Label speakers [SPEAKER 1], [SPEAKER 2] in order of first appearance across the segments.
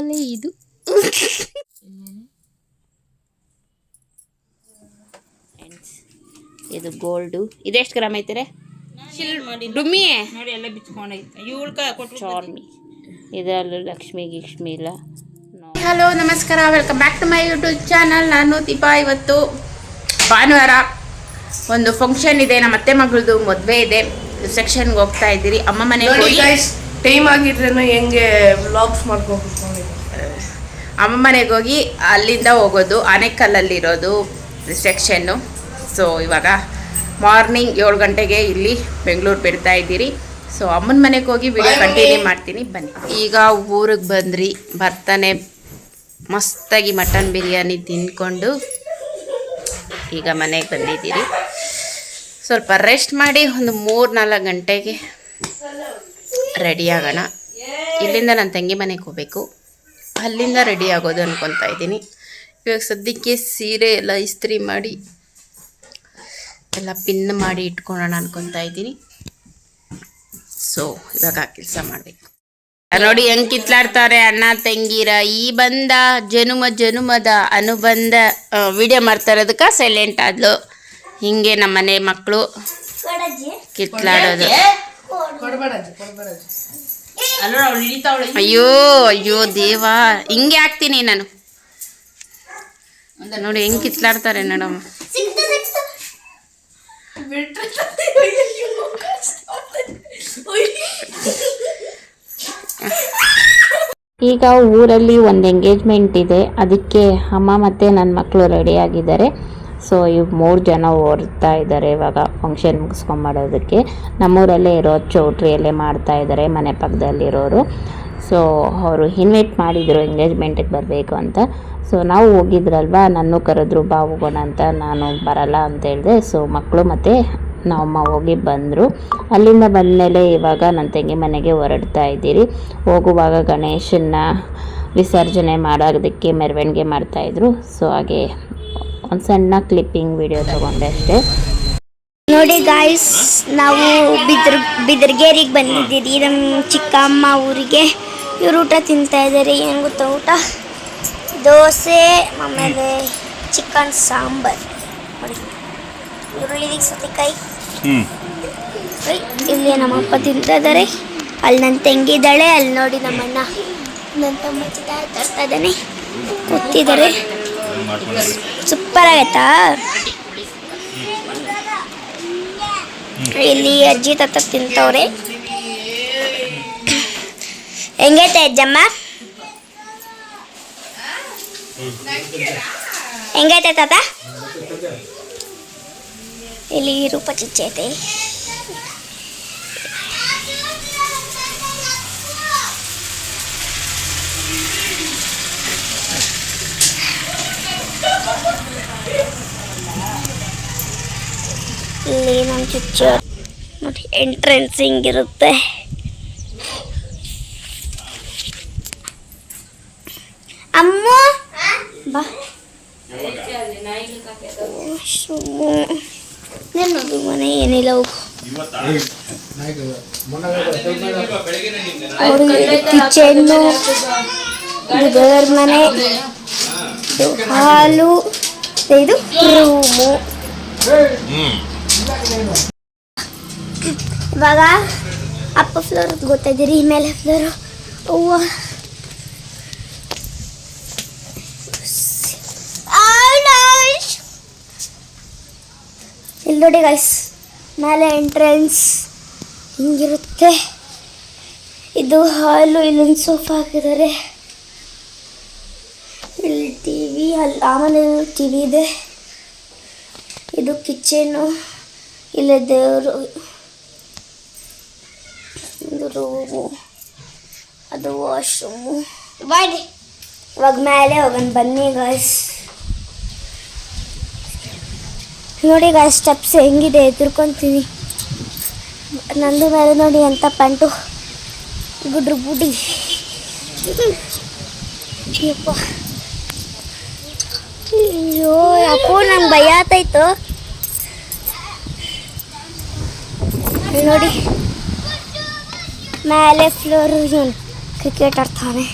[SPEAKER 1] ಒಲೆ ಇದು. ಇದು ಗೋಲ್ಡು. ಇದೆಷ್ಟು ಗ್ರಾಮ್ ಐತಿರೆ? ಡುಮ್ಮಿ
[SPEAKER 2] ನೋಡಿ ಎಲ್ಲ ಬಿಚ್ಕೊಂಡೈತೆ.
[SPEAKER 1] ಚಾರ್ಮಿ. ಇದರಲ್ಲೂ ಲಕ್ಷ್ಮಿ ಗಿಕ್ಷ್ಮಿ ಇಲ್ಲ.
[SPEAKER 3] ಹಲೋ ನಮಸ್ಕಾರ, welcome back to my YouTube channel. ನಾನು ದೀಪಾ. ಇವತ್ತು ಭಾನುವಾರ ಒಂದು ಫಂಕ್ಷನ್ ಇದೆ, ನಮ್ಮ ಅತ್ತೆ ಮಗಳದು ಮದುವೆ ಇದೆ. ರಿಸೆಪ್ಷನ್ಗೆ ಹೋಗ್ತಾ ಇದ್ದೀರಿ. ಅಮ್ಮ ಮನೆಗೆ ಹೋಗಿ
[SPEAKER 2] ಟೈಮ್ ಆಗಿದ್ರೇನು ಹೆಂಗೆ ವ್ಲಾಗ್ಸ್ ಮಾಡ್ಕೊಂಡು
[SPEAKER 3] ಅಮ್ಮ ಮನೆಗೆ ಹೋಗಿ ಅಲ್ಲಿಂದ ಹೋಗೋದು. ಆನೆಕಲ್ಲಲ್ಲಿರೋದು ರಿಸೆಪ್ಷನ್ನು. ಸೊ ಇವಾಗ ಮಾರ್ನಿಂಗ್ 7 ಗಂಟೆಗೆ ಇಲ್ಲಿ ಬೆಂಗಳೂರು ಬಿಡ್ತಾ ಇದ್ದೀರಿ. ಸೊ ಅಮ್ಮನ ಮನೆಗೆ ಹೋಗಿ ವಿಡಿಯೋ ಕಂಟಿನ್ಯೂ ಮಾಡ್ತೀನಿ, ಬನ್ನಿ. ಈಗ ಊರಿಗೆ ಬಂದ್ರಿ, ಬರ್ತಾನೆ ಮಸ್ತಾಗಿ ಮಟನ್ ಬಿರಿಯಾನಿ ತಿಂದ್ಕೊಂಡು ಈಗ ಮನೆಗೆ ಬಂದಿದ್ದೀರಿ. ಸ್ವಲ್ಪ ರೆಸ್ಟ್ ಮಾಡಿ ಒಂದು 3-4 ಗಂಟೆಗೆ ರೆಡಿ ಆಗೋಣ. ಇಲ್ಲಿಂದ ನನ್ನ ತಂಗಿ ಮನೆಗೆ ಹೋಗಬೇಕು, ಅಲ್ಲಿಂದ ರೆಡಿ ಆಗೋದು ಅಂದ್ಕೊತಾ ಇದ್ದೀನಿ. ಇವಾಗ ಸದ್ಯಕ್ಕೆ ಸೀರೆ ಎಲ್ಲ ಇಸ್ತ್ರಿ ಮಾಡಿ ಎಲ್ಲ ಪಿನ್ ಮಾಡಿ ಇಟ್ಕೊಳ್ಳೋಣ ಅಂದ್ಕೊತಾ ಇದ್ದೀನಿ. ಸೊ ಇವಾಗ ಕೆಲಸ ಮಾಡಬೇಕು. ನೋಡಿ ಹೆಂಗೆ ಕಿತ್ಲಾಡ್ತಾರೆ ಅಣ್ಣ ತಂಗಿರ. ಈ ಬಂದ ಜನುಮದ ಅನುಬಂಧ ವಿಡಿಯೋ ಮಾಡ್ತಾ ಇರೋದಕ್ಕೆ ಸೈಲೆಂಟ್ ಆದ್ಲು. ಹಿಂಗೆ ನಮ್ಮನೆ ಮಕ್ಕಳು ಕಿತ್ಲಾಡೋದು. ಅಯ್ಯೋ ಅಯ್ಯೋ ದೇವಾ, ಹಿಂಗೆ ಹಾಕ್ತೀನಿ ನಾನು. ನೋಡಿ ಹೆಂಗೆ ಕಿತ್ಲಾಡ್ತಾರೆ ನೋಡಮ್ಮ.
[SPEAKER 1] ಈಗ ಊರಲ್ಲಿ ಒಂದು ಎಂಗೇಜ್ಮೆಂಟ್ ಇದೆ, ಅದಕ್ಕೆ ಅಮ್ಮ ಮತ್ತು ನನ್ನ ಮಕ್ಕಳು ರೆಡಿ ಆಗಿದ್ದಾರೆ. ಸೊ ಇವು 3 ಜನ ಹೊರ್ತಾ ಇದ್ದಾರೆ ಇವಾಗ ಫಂಕ್ಷನ್ ಮುಗಿಸ್ಕೊಂಬರೋದಕ್ಕೆ. ನಮ್ಮೂರಲ್ಲೇ ಇರೋ ಚೌಟ್ರಿಯಲ್ಲೇ ಮಾಡ್ತಾ ಇದ್ದಾರೆ, ಮನೆ ಪಕ್ಕದಲ್ಲಿರೋರು. ಸೊ ಅವರು ಇನ್ವೈಟ್ ಮಾಡಿದರು ಎಂಗೇಜ್ಮೆಂಟಿಗೆ ಬರಬೇಕು ಅಂತ. ಸೊ ನಾವು ಹೋಗಿದ್ರಲ್ವ, ನನ್ನೂ ಕರೆದ್ರು ಬಾ ಹೋಗೋಣ ಅಂತ. ನಾನು ಬರಲ್ಲ ಅಂತ ಹೇಳಿದೆ. ಸೊ ಮಕ್ಕಳು ಮತ್ತು ನಮ್ಮಮ್ಮ ಹೋಗಿ ಬಂದರು. ಅಲ್ಲಿಂದ ಬಂದಮೇಲೆ ಇವಾಗ ನನ್ನ ತಂಗಿ ಮನೆಗೆ ಹೊರಡ್ತಾ ಇದ್ದೀರಿ. ಹೋಗುವಾಗ ಗಣೇಶನ್ನ ವಿಸರ್ಜನೆ ಮಾಡೋದಕ್ಕೆ ಮೆರವಣಿಗೆ ಮಾಡ್ತಾಯಿದ್ರು. ಸೊ ಹಾಗೆ ಒಂದು ಸಣ್ಣ ಕ್ಲಿಪ್ಪಿಂಗ್ ವಿಡಿಯೋ ತಗೊಂಡೆ ಅಷ್ಟೇ.
[SPEAKER 4] ನೋಡಿ ಗಾಯ್ಸ್, ನಾವು ಬಿದರ್ಗೇರಿಗೆ ಬಂದಿದ್ದೀರಿ, ನಮ್ಮ ಚಿಕ್ಕಮ್ಮ ಊರಿಗೆ. ಇವರು ಊಟ ತಿಂತಾ ಇದ್ದಾರೆ. ಏನು ಗೊತ್ತಾ ಊಟ? ದೋಸೆ, ಆಮೇಲೆ ಚಿಕನ್ ಸಾಂಬಾರ್, ನೋಡಿ ಈರುಳ್ಳಿ ಸೌತೆಕಾಯಿ. ಇಲ್ಲಿ ನಮ್ಮಪ್ಪ ತಿಂತಾ ಇದ್ದಾರೆ. ಅಲ್ಲಿ ನನ್ನ ತಂಗಿದ್ದಾಳೆ, ಅಲ್ಲಿ ನೋಡಿ ನಮ್ಮಣ್ಣ ನನ್ನ ತಮ್ಮ ತರ್ತಾ ಇದ್ದಾನೆ, ಕೂತಿದ್ದಾರೆ. ಸೂಪರ್ ಆಗೈತಾ? ಇಲ್ಲಿ ಅಜ್ಜಿ ತಾತ ತಿಂತವ್ರೆ. ಹೆಂಗೈತೆ ಅಜ್ಜಮ್ಮ? ಹೆಂಗೈತೆ ತಾತ? ಇಲ್ಲಿ ರೂಪ ಚಿಚ್ಚೆ ಐತೆ. ಇಲ್ಲಿ ನಮ್ಮ ಚುಚ್ಚು ನೋಡಿ, ಎಂಟ್ರೆನ್ಸ್ ಹಿಂಗಿರುತ್ತೆ. ಅಮ್ಮ ಬಾ. ನನ್ನದು ಮನೆ ಏನಿಲ್ಲ, ಹೋಗು. ಕಿಚನ್ನು, ದೇವರ ಮನೆ, ಇದು ಹಾಲು, ಇದು ರೂಮು. ಇವಾಗ ಅಪ್ಪ ಫ್ಲೋರ್ ಗೊತ್ತಿದ್ದೀರಿ, ಮೇಲೆ ಫ್ಲೋರು. ಹೂವು ಇಲ್ಲಿ ನೋಡಿ ಗೈಸ್, ಮೇಲೆ ಎಂಟ್ರೆನ್ಸ್ ಹಿಂಗಿರುತ್ತೆ. ಇದು ಹಾಲು, ಇಲ್ಲೊಂದು ಸೋಫಾ ಹಾಕಿದ್ದಾರೆ. ಇಲ್ಲಿ ಟಿ ವಿ, ಅಲ್ಲಿ ಆಮೇಲೆ ಟಿ ವಿ ಇದೆ. ಇದು ಕಿಚನ್ನು, ಇಲ್ಲಿ ದೇವರು, ಇದು ರೂಮು, ಅದು ವಾಶ್ರೂಮು. ಇವಾಗ ಮೇಲೆ ಹೋಗೋಣ ಬನ್ನಿ ಗಾಯ್ಸ್. ನೋಡಿ ಗಾಯ್ಸ್, ಸ್ಟೆಪ್ಸ್ ಹೆಂಗಿದೆ, ಎದುರ್ಕೊತೀನಿ. ನಂದು ಮೇಲೆ ನೋಡಿ ಎಂಥ ಪ್ಯಾಂಟು, ಗುಡ್ರು ಬುಡಿ. ಅಯ್ಯೋ ಅಪ್ಪು, ನಂಗೆ ಭಯ ಆತಾಯ್ತು. ನೋಡಿ ಮೇಲೆ ಫ್ಲೋರು, ಇವನು ಕ್ರಿಕೆಟ್ ಆಡ್ತಾನೆ.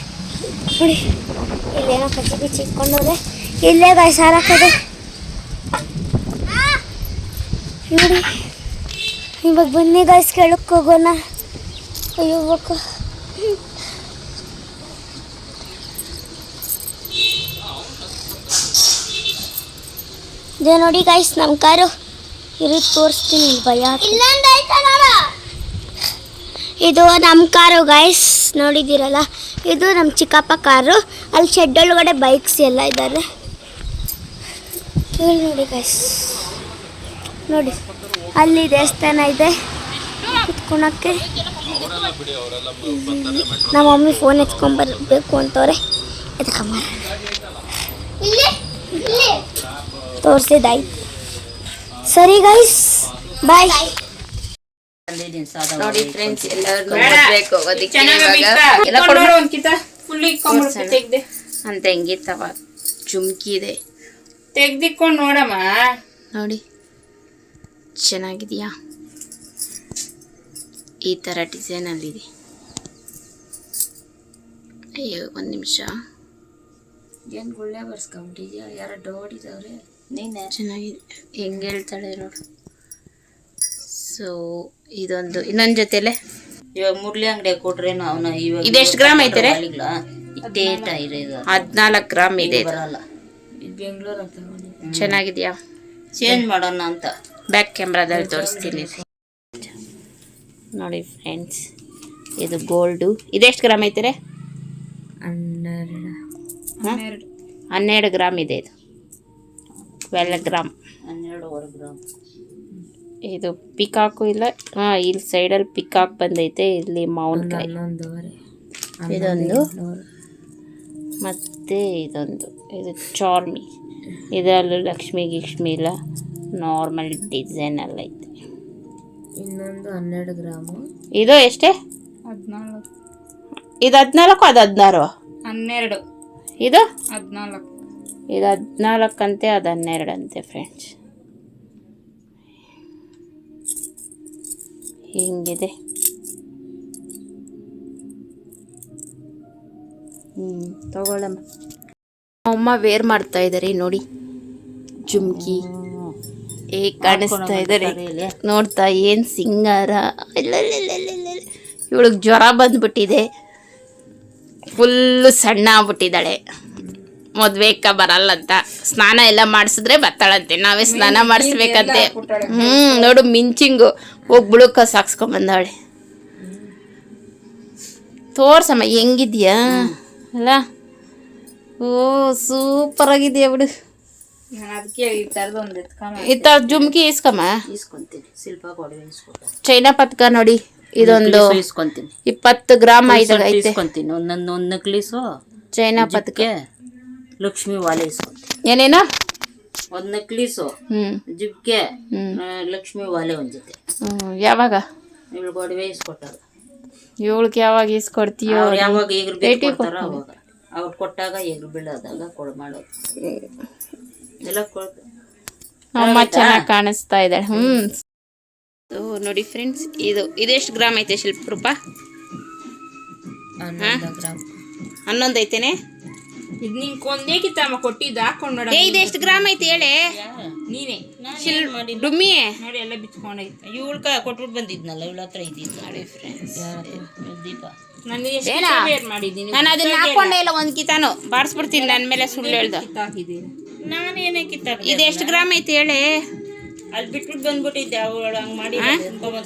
[SPEAKER 4] ನೋಡಿ ಇಲ್ಲೇನೋ ಕಚ್ಚಿ ಬಿಚ್ಚಿ ಇಟ್ಕೊಂಡವ್ರೆ. ಇಲ್ಲೇ ಗಾಯ್ಸ್ ಹಾರಾಕದೆ ನೋಡಿ. ಇವಾಗ ಬನ್ನಿ ಗಾಯ್ಸ್ ಕೆಳಕ್ಕೆ ಹೋಗೋಣ. ಅಯ್ಯೋ ಬಕ್ಕ ಇದೇ ನೋಡಿ ಗಾಯ್ಸ್ ನಮ್ಮ ಕಾರು. ಇರಿ ತೋರಿಸ್ತೀನಿ ಭಯ. ಇದು ನಮ್ಮ ಕಾರು ಗಾಯ್ಸ್, ನೋಡಿದ್ದೀರಲ್ಲ, ಇದು ನಮ್ಮ ಚಿಕ್ಕಪ್ಪ ಕಾರು. ಅಲ್ಲಿ ಶೆಡ್ ಒಳಗಡೆ ಬೈಕ್ಸ್ ಎಲ್ಲ ಇದ್ದಾರೆ. ಕೇಳಿ ನೋಡಿ ಗಾಯ್ಸ್, ನೋಡಿ ಅಲ್ಲಿ ದೇವಸ್ಥಾನ ಇದೆ ಕುತ್ಕೊಳಕ್ಕೆ. ನಮ್ಮ ಮಮ್ಮಿ ಫೋನ್ ಎತ್ಕೊಂಡ್ಬರ್ಬೇಕು ಅಂತವ್ರೆ. ಎತ್ಕೊಂಬ ತೋರಿಸಿದಾಯ್ತು. ಸರಿ ಗೈಸ್ ಬಾಯ್.
[SPEAKER 3] ನೋಡಿ ಫ್ರೆಂಡ್ಸ್, ಎಲ್ಲರೂ ಮದ್ವೆಗೆ ಹೋಗೋದಕ್ಕೆ ಅಂತ ಹೆಂಗಿತ್ತವ ಜುಮ್ಕಿ ಇದೆ
[SPEAKER 2] ತೆಗ್ದಿಕ್ಕೊಂಡು ನೋಡಮ್ಮ.
[SPEAKER 3] ನೋಡಿ ಚೆನ್ನಾಗಿದೆಯಾ? ಈ ಥರ ಡಿಸೈನಲ್ಲಿದೆ. ಅಯ್ಯೋ ಒಂದು ನಿಮಿಷ,
[SPEAKER 1] ಏನು ಗುಳ್ಳೆ ಬರ್ಸ್ಕೊಂಬಿಟ್ಟಿದ್ಯಾ? ಯಾರೋ ಡೋಡಿದವ್ರೆ ನೀನೆ.
[SPEAKER 3] ಚೆನ್ನಾಗಿದೆ, ಹೆಂಗೆ ಹೇಳ್ತಾಳೆ ನೋಡು. ಸೊ ಇದೊಂದು ಇನ್ನೊಂದು ಜೊತೆಲೆ
[SPEAKER 1] ಇವಾಗ ಮುರ್ಲಿ ಅಂಗಡಿ ಕೊಟ್ರೇನು ಅವನ. ಇವಾಗ
[SPEAKER 3] ಇದೆಷ್ಟು ಗ್ರಾಮ್ ಐತೆ?
[SPEAKER 1] 14
[SPEAKER 3] ಗ್ರಾಮ್ ಇದೆ.
[SPEAKER 1] ಬರಲ್ಲ, ಇದು ಬೆಂಗಳೂರು ಅಂತ.
[SPEAKER 3] ಚೆನ್ನಾಗಿದೆಯಾ?
[SPEAKER 1] ಚೇಂಜ್ ಮಾಡೋಣ ಅಂತ
[SPEAKER 3] ಬ್ಯಾಕ್ ಕ್ಯಾಮ್ರಾದಲ್ಲಿ ತೋರಿಸ್ತೀನಿ ನೋಡಿ ಫ್ರೆಂಡ್ಸ್. ಇದು ಗೋಲ್ಡು. ಇದೆಷ್ಟು ಗ್ರಾಮ್ ಐತೆ? 12 ಗ್ರಾಮ್ ಇದೆ. ಇದು 12 ಗ್ರಾಮ್,
[SPEAKER 1] 12.5 ಗ್ರಾಮ್.
[SPEAKER 3] ಇದು ಪಿಕಾಕು ಇಲ್ಲ. ಹಾಂ, ಇಲ್ಲಿ ಸೈಡಲ್ಲಿ ಪಿಕಾಕ್ ಬಂದೈತೆ, ಇಲ್ಲಿ ಮಾವಿನಕಾಯಿ. ಇದೊಂದು ಮತ್ತು ಇದೊಂದು, ಇದು ಚಾರ್ಮಿ. ಇದರಲ್ಲೂ ಲಕ್ಷ್ಮಿ ಗಿಕ್ಷ್ಮಿ ಇಲ್ಲ, ನಾರ್ಮಲ್ ಡಿಸೈನಲ್ಲಿ ಐತೆ.
[SPEAKER 1] ಇನ್ನೊಂದು 12 ಗ್ರಾಮು.
[SPEAKER 3] ಇದು ಎಷ್ಟೇ?
[SPEAKER 2] 14.
[SPEAKER 3] ಇದು 14, ಅದು 16.
[SPEAKER 2] 12.
[SPEAKER 3] ಇದು
[SPEAKER 2] 14.
[SPEAKER 3] ಇದು 14 ಅಂತೆ, ಅದು 12 ಅಂತೆ ಫ್ರೆಂಡ್ಸ್. ಹಿಂಗಿದೆ. ತಗೊಳ್ಳಮ್ಮ. ಅಮ್ಮ ವೇರ್ ಮಾಡ್ತಾ ಇದ್ದಾರೆ ನೋಡಿ, ಜುಮ್ಕಿ ಹೇಗೆ ಕಾಣಿಸ್ತಾ ಇದ್ದಾರೆ ನೋಡ್ತಾ. ಏನು ಸಿಂಗಾರ! ಇವಳಿಗೆ ಜ್ವರ ಬಂದ್ಬಿಟ್ಟಿದೆ, ಫುಲ್ಲು ಸಣ್ಣ ಆಗ್ಬಿಟ್ಟಿದ್ದಾಳೆ. ಮದ್ವೆಕ್ಕ ಬರಲ್ಲಂತ, ಸ್ನಾನ ಎಲ್ಲ ಮಾಡಿಸಿದ್ರೆ ಬರ್ತಾಳಂತೆ. ನಾವೇ ಸ್ನಾನ ಮಾಡಿಸ್ಬೇಕಂತೆ. ನೋಡು ಮಿಂಚಿಂಗು ಹೋಗಿ ಬುಳುಕ ಸಾಕ್ಸ್ಕೊಂಬಂದವಳೆ. ತೋರ್ಸಮ್ಮ ಹೆಂಗಿದ್ಯಾ ಅಲ್ಲ. ಓ ಸೂಪರ್ ಆಗಿದೆಯಾ ಬಿಡು.
[SPEAKER 2] ಅದಕ್ಕೆ ಈ ಥರದ್ದು ಒಂದು
[SPEAKER 3] ಈ ಥರ ಜುಮ್ಕಿ ಇಸ್ಕಮ್ಮ.
[SPEAKER 1] ಇಸ್ಕೊಂತೀನಿ, ಶಿಲ್ಪ ಕೊಡವೆ ಇಸ್ಕೊತ.
[SPEAKER 3] ಚೈನಾ ಪತ್ಕ ನೋಡಿ, ಇದೊಂದು
[SPEAKER 1] ಇಸ್ಕೊಂತೀನಿ.
[SPEAKER 3] 20 ಗ್ರಾಮ್ ಐತೆ.
[SPEAKER 1] ಇಸ್ಕೊಂತೀನಿ ಒಂದೊಂದು ನಕ್ಲೀಸು.
[SPEAKER 3] ಚೈನಾ ಪತ್ಕ
[SPEAKER 1] ಲಕ್ಷ್ಮಿ ವಾಲೆ ಇಸ್ಕೊಂತೀನಿ.
[SPEAKER 3] ಏನೇನೋ
[SPEAKER 1] ಒಂದು ನಕ್ಲೀಸು, ಜಿಬ್ಕೆ, ಲಕ್ಷ್ಮಿ ವಾಲೆ ಒಂದು ಜೊತೆ.
[SPEAKER 3] ಯಾವಾಗ
[SPEAKER 1] ಇವಳು ಕೊಡವೆ ಇಸ್ಕೊಟ್ಟಾಗ?
[SPEAKER 3] ಇವಳಿಗೆ ಯಾವಾಗ ಇಸ್ಕೊಡ್ತೀಯೋ?
[SPEAKER 1] ಯಾವಾಗ ಎಗ್ರು ಬೇಡ್ತಾರ ಅವಾಗ. ಅವ್ರು ಕೊಟ್ಟಾಗ ಎಗ್ರು ಬೀಳೋದಾಗ ಮಾಡೋದು ಎಲ್ಲ ಕೊಡ್ತಾರೆ.
[SPEAKER 3] ಅಮ್ಮ ಚೆನ್ನಾಗಿ ಕಾಣಿಸ್ತಾ ಇದ್ದಾಳೆ. ನೋಡಿ ಫ್ರೆಂಡ್ಸ್, ಇದೆಷ್ಟು ಗ್ರಾಮ್ ಐತೆ ಶಿಲ್ಪರೂಪ?
[SPEAKER 1] 11 ಗ್ರಾಮ್.
[SPEAKER 3] 11 ಐತೆನೆ.
[SPEAKER 2] ಇದು ನಿಂಗೆ ಕೊಂದೇಕಿತ್ತಮ್ಮ ಕೊಟ್ಟಿದ್ದು ಹಾಕೊಂಡು ನೋಡ.
[SPEAKER 3] ಇದೆಷ್ಟು ಗ್ರಾಮ್ ಐತೆ ಹೇಳಿ
[SPEAKER 2] ನೀನೇ
[SPEAKER 3] ಡುಮ್ಮಿ.
[SPEAKER 2] ನೋಡಿ ಎಲ್ಲ ಬಿಚ್ಕೊಂಡೈತೆ.
[SPEAKER 1] ಇವಳು ಕೊಟ್ಬಿಟ್ಟು ಬಂದಿದ್ನಲ್ಲ, ಇವಳ ಹತ್ರ ಇದ್ದಿದ್ದು. ನೋಡಿ ಫ್ರೆಂಡ್ಸ್, ದೀಪ
[SPEAKER 2] ನನಗೆ ಎಷ್ಟು ಮಾಡಿದ್ದೀನಿ.
[SPEAKER 3] ನಾನು ಅದನ್ನ ಹಾಕೊಂಡೆ ಇಲ್ಲ ಒಂದು ಕಿತಾನು ಬಾರಿಸ್ಬಿಡ್ತೀನಿ ನನ್ನ ಮೇಲೆ. ಸುಳ್ಳು ಹೇಳ್ದ.
[SPEAKER 2] ಕಿತ್ತಾಕಿದ್ದೀನಿ
[SPEAKER 1] ನಾನೇನೇ ಕಿತ್ತಾಕ.
[SPEAKER 3] ಇದೆಷ್ಟು ಗ್ರಾಮ್ ಐತೆ ಹೇಳಿ?
[SPEAKER 1] ಅಲ್ಲಿ ಬಿಟ್ಬಿಟ್ಟು ಬಂದ್ಬಿಟ್ಟಿದ್ದೆ. ಅವಳು ಹಂಗೆ ಮಾಡಿ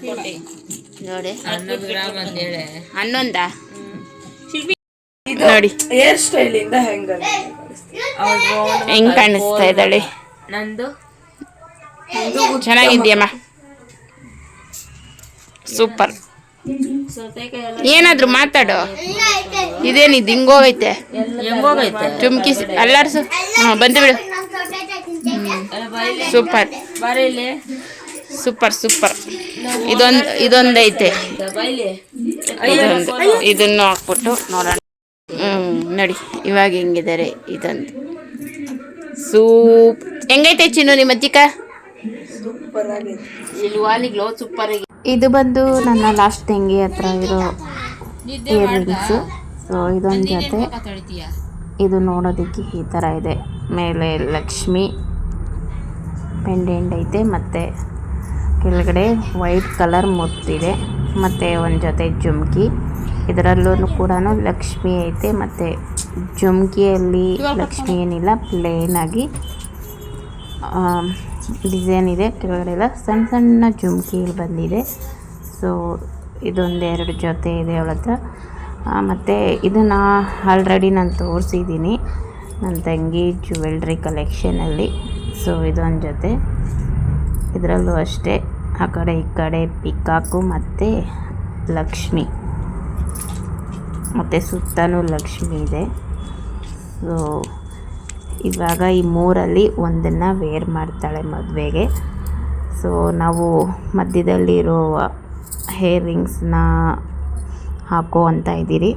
[SPEAKER 1] ಕೊಟ್ಟೆ
[SPEAKER 3] ನೋಡಿ.
[SPEAKER 1] 11 ಗ್ರಾಮ್ ಅಂತ ಹೇಳಿ.
[SPEAKER 3] 11
[SPEAKER 2] ಶಿಲ್ಪಿ
[SPEAKER 3] ನೋಡಿ
[SPEAKER 2] ಹೇರ್ ಸ್ಟೈಲ್ ಇಂದ ಹೆಂಗ್
[SPEAKER 3] ಕಾಣಿಸ್ತಾ ಇದ್ದಾಳೆ.
[SPEAKER 1] ನಂದು
[SPEAKER 3] ಚೆನ್ನಾಗಿದ್ಯಮ್ಮ, ಸೂಪರ್. ಏನಾದ್ರು ಮಾತಾಡು. ಇದೇನಿದು ಹಿಂಗೋಗೈತೆ?
[SPEAKER 1] ಹೆಂಗೋಗೈತೆ
[SPEAKER 3] ಚುಮ್ಕಿ ಅಲ್ಲಾಡ್ಸು. ಬಂದು ಬಿಡು. Super super super. ಇದೊಂದೈತೆ. ಇದನ್ನು ಹಾಕ್ಬಿಟ್ಟು ನೋಡೋಣ. ನೋಡಿ ಇವಾಗ ಹೆಂಗಿದ್ದಾರೆ. ಇದೊಂದು ಹೆಂಗೈತೆ ಚಿನ್ನು ನಿಮ್ಮ ಅಜ್ಜಿಕ? ಇಲ್ಲಿ ವಾಲಿಗ್ಲೋ ಸೂಪರ್ ಆಗಿ. ಇದು ಬಂದು ನನ್ನ ಲಾಸ್ಟ್ ತಂಗಿ ಹತ್ರ ಇರೋ ಇಯರ್ ರಿಂಗ್ಸು. ಸೊ
[SPEAKER 1] ಸೊ ಇದೊಂದು ಜೊತೆ, ಇದು ನೋಡೋದಕ್ಕೆ ಈ ಥರ ಇದೆ. ಮೇಲೆ ಲಕ್ಷ್ಮಿ ಪೆಂಡೆಂಟ್ ಐತೆ ಮತ್ತು ಕೆಳಗಡೆ ವೈಟ್ ಕಲರ್ ಮುತ್ತಿದೆ ಮತ್ತು ಒಂದು ಜೊತೆ ಜುಮ್ಕಿ. ಇದರಲ್ಲೂ ಕೂಡ ಲಕ್ಷ್ಮಿ ಐತೆ ಮತ್ತು ಜುಮ್ಕಿಯಲ್ಲಿ ಲಕ್ಷ್ಮಿ ಏನಿಲ್ಲ, ಪ್ಲೇನಾಗಿ ಡಿಸೈನ್ ಇದೆ. ಕೆಳಗಡೆ ಎಲ್ಲ ಸಣ್ಣ ಸಣ್ಣ ಜುಮ್ಕಿಗಳು ಬಂದಿದೆ. ಸೊ ಇದೊಂದೆರಡು ಜೊತೆ ಇದೆ ಅವಳ ಹತ್ರ. ಮತ್ತು ಇದನ್ನು ಆಲ್ರೆಡಿ ನಾನು ತೋರಿಸಿದ್ದೀನಿ ನನ್ನ ತಂಗಿ ಜ್ಯುವೆಲ್ರಿ ಕಲೆಕ್ಷನಲ್ಲಿ. ಸೊ ಇದೊಂದು ಜೊತೆ, ಇದರಲ್ಲೂ ಅಷ್ಟೇ ಆ ಕಡೆ ಈ ಕಡೆ ಪಿಕಾಕು ಮತ್ತು ಲಕ್ಷ್ಮಿ ಮತ್ತು ಸುತ್ತಲೂ ಲಕ್ಷ್ಮಿ ಇದೆ. ಸೊ ಇವಾಗ ಈ ಮೂರಲ್ಲಿ ಒಂದನ್ನು ವೇರ್ ಮಾಡ್ತಾಳೆ ಮದುವೆಗೆ. ಸೊ ನಾವು ಮಧ್ಯದಲ್ಲಿರೋ ಹೇರ್ ರಿಂಗ್ಸ್ನ ಹಾಕೋ ಅಂತ ಇದ್ದೀರಿ,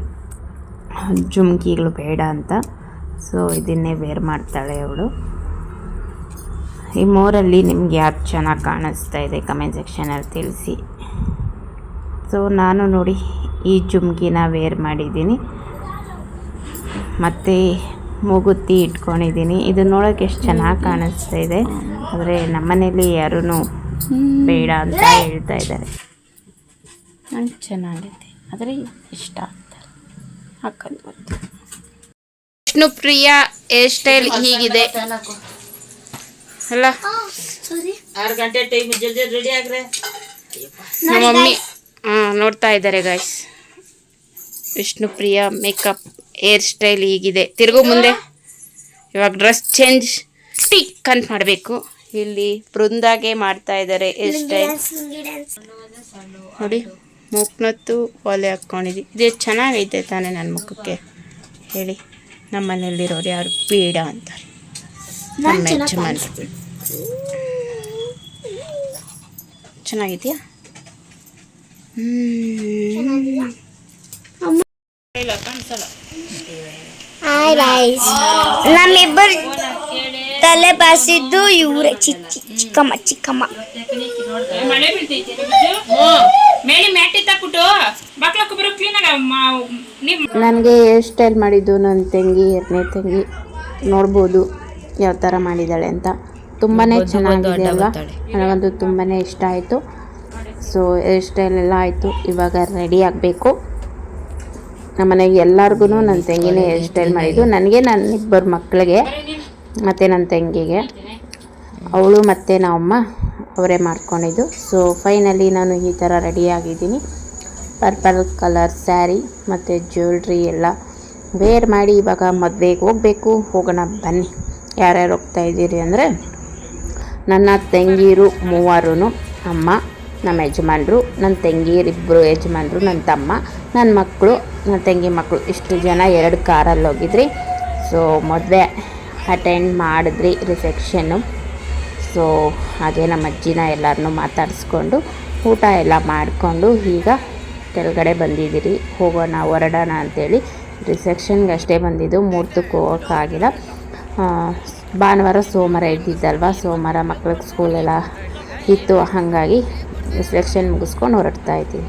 [SPEAKER 1] ಜುಮ್ಕಿಗಳು ಬೇಡ ಅಂತ. ಸೊ ಇದನ್ನೇ ವೇರ್ ಮಾಡ್ತಾಳೆ ಅವಳು. ಈ ಮೂರಲ್ಲಿ ನಿಮ್ಗೆ ಯಾರು ಚೆನ್ನಾಗಿ ಕಾಣಿಸ್ತಾ ಇದೆ ಕಮೆಂಟ್ ಸೆಕ್ಷನಲ್ಲಿ ತಿಳಿಸಿ. ಸೊ ನಾನು ನೋಡಿ ಈ ಜುಮ್ಕಿನ ವೇರ್ ಮಾಡಿದ್ದೀನಿ ಮತ್ತು ಮೂಗುತ್ತಿ ಇಟ್ಕೊಂಡಿದ್ದೀನಿ. ಇದು ನೋಡೋಕ್ಕೆ ಎಷ್ಟು ಚೆನ್ನಾಗಿ ಕಾಣಿಸ್ತಾ ಇದೆ, ಆದರೆ ನಮ್ಮನೇಲಿ ಯಾರೂ ಬೇಡ ಅಂತ ಹೇಳ್ತಾ ಇದ್ದಾರೆ. ನಂಗೆ ಚೆನ್ನಾಗೈತೆ ಆದರೆ ಇಷ್ಟ ಆಗ್ತಾರೆ ಹಾಕೊಂಡು ಬರ್ತೀನಿ.
[SPEAKER 3] ವಿಷ್ಣುಪ್ರಿಯ ಹೇರ್ ಸ್ಟೈಲ್ ಹೀಗಿದೆ ಅಲ್ಲ.
[SPEAKER 2] 6 ಗಂಟೆ ಟೈಮ್ ಜಲ್ದಿ ರೆಡಿ ಆಗ್ರೆ.
[SPEAKER 3] ನಮ್ಮ ಮಮ್ಮಿ ನೋಡ್ತಾ ಇದ್ದಾರೆ guys. Vishnupriya makeup hair style ಹೀಗಿದೆ. ತಿರುಗು ಮುಂದೆ. ಇವಾಗ ಡ್ರೆಸ್ ಚೇಂಜ್ ಟಿಕ್ ಅಂತ ಮಾಡಬೇಕು. ಇಲ್ಲಿ ಬೃಂದಾಗೆ ಮಾಡ್ತಾ ಇದ್ದಾರೆ ಹೇರ್ ಸ್ಟೈಲ್ ನೋಡಿ. ಮೂಕ್ನತ್ತು ಒಲೆ ಹಾಕ್ಕೊಂಡಿದ್ದಿ. ಇದು ಚೆನ್ನಾಗೈತೆ ತಾನೇ ನನ್ನ ಮುಖಕ್ಕೆ ಹೇಳಿ. ನಮ್ಮ ಮನೆಯಲ್ಲಿರೋರು ಯಾರು ಬೇಡ ಅಂತಾರೆ. ನಮ್ಮ ಯಜಮಾನ್ರು ಚೆನ್ನಾಗಿದೆಯಾ?
[SPEAKER 4] ಹಾಯ್ ಗೈಸ್, ನಮ್ಮಿಬ್ಬರು ತಲೆ ಬಾಸಿದ್ದು ಇವರೇ, ಚಿಕ್ಕಮ್ಮ.
[SPEAKER 1] ನನಗೆ ಹೇರ್ ಸ್ಟೈಲ್ ಮಾಡಿದ್ದು ನನ್ನ ತಂಗಿ, 2ನೇ ತಂಗಿ. ನೋಡ್ಬೋದು ಯಾವ ಥರ ಮಾಡಿದ್ದಾಳೆ ಅಂತ. ತುಂಬಾ ಚೆನ್ನಾಗಿದೆ ಅಲ್ವಾ? ನನಗಂತೂ ತುಂಬಾ ಇಷ್ಟ ಆಯಿತು. ಸೊ ಹೇರ್ ಸ್ಟೈಲ್ ಎಲ್ಲ ಆಯಿತು. ಇವಾಗ ರೆಡಿ ಆಗಬೇಕು. ನಮ್ಮ ಮನೆಗೆ ಎಲ್ಲರಿಗೂ ನನ್ನ ತಂಗಿನೇ ಹೇರ್ ಸ್ಟೈಲ್ ಮಾಡಿದ್ದು. ನನಗೆ, ನನ್ನಿಬ್ಬರು ಮಕ್ಕಳಿಗೆ ಮತ್ತು ನನ್ನ ತಂಗಿಗೆ. ಅವಳು ಮತ್ತು ನಮ್ಮಮ್ಮ ಅವರೇ ಮಾಡ್ಕೊಂಡಿದ್ದು. ಸೊ ಫೈನಲಿ ನಾನು ಈ ಥರ ರೆಡಿಯಾಗಿದ್ದೀನಿ. ಪರ್ಪಲ್ ಕಲರ್ ಸ್ಯಾರಿ ಮತ್ತು ಜ್ಯುವೆಲ್ರಿ ಎಲ್ಲ ವೇರ್ ಮಾಡಿ ಇವಾಗ ಮದುವೆಗೆ ಹೋಗಬೇಕು. ಹೋಗೋಣ ಬನ್ನಿ. ಯಾರ್ಯಾರು ಹೋಗ್ತಾ ಇದ್ದೀರಿ ಅಂದರೆ ನನ್ನ ತಂಗೀರು 3, ಅಮ್ಮ, ನಮ್ಮ ಯಜಮಾನ್ರು, ನನ್ನ ತಂಗೀರಿಬ್ಬರು ಯಜಮಾನ್ರು, ನನ್ನ ತಮ್ಮ, ನನ್ನ ಮಕ್ಕಳು, ನನ್ನ ತಂಗಿ ಮಕ್ಕಳು, ಇಷ್ಟು ಜನ 2 ಕಾರಲ್ಲಿ ಹೋಗಿದ್ರಿ. ಸೊ ಮದುವೆ ಅಟೆಂಡ್ ಮಾಡಿದ್ರಿ, ರಿಸೆಪ್ಷನ್ನು. ಸೊ ಹಾಗೆ ನಮ್ಮ ಅಜ್ಜಿನ ಎಲ್ಲರನ್ನೂ ಮಾತಾಡಿಸ್ಕೊಂಡು ಊಟ ಎಲ್ಲ ಮಾಡಿಕೊಂಡು ಈಗ ಕೆಳಗಡೆ ಬಂದಿದ್ದೀರಿ. ಹೋಗೋಣ, ಹೊರಡೋಣ ಅಂಥೇಳಿ. ರಿಸೆಪ್ಷನ್ಗೆ ಅಷ್ಟೇ ಬಂದಿದ್ದು, ಮುಹೂರ್ತಕ್ಕೆ ಹೋಗೋಕ್ಕಾಗಿಲ್ಲ. ಭಾನುವಾರ ಸೋಮವಾರ ಇದ್ದಿದ್ದಲ್ವ, ಸೋಮವಾರ ಮಕ್ಳಿಗೆ ಸ್ಕೂಲೆಲ್ಲ ಇತ್ತು. ಹಾಗಾಗಿ ರಿಸೆಪ್ಷನ್ ಮುಗಿಸ್ಕೊಂಡು ಹೊರಡ್ತಾ ಇದ್ದೀವಿ.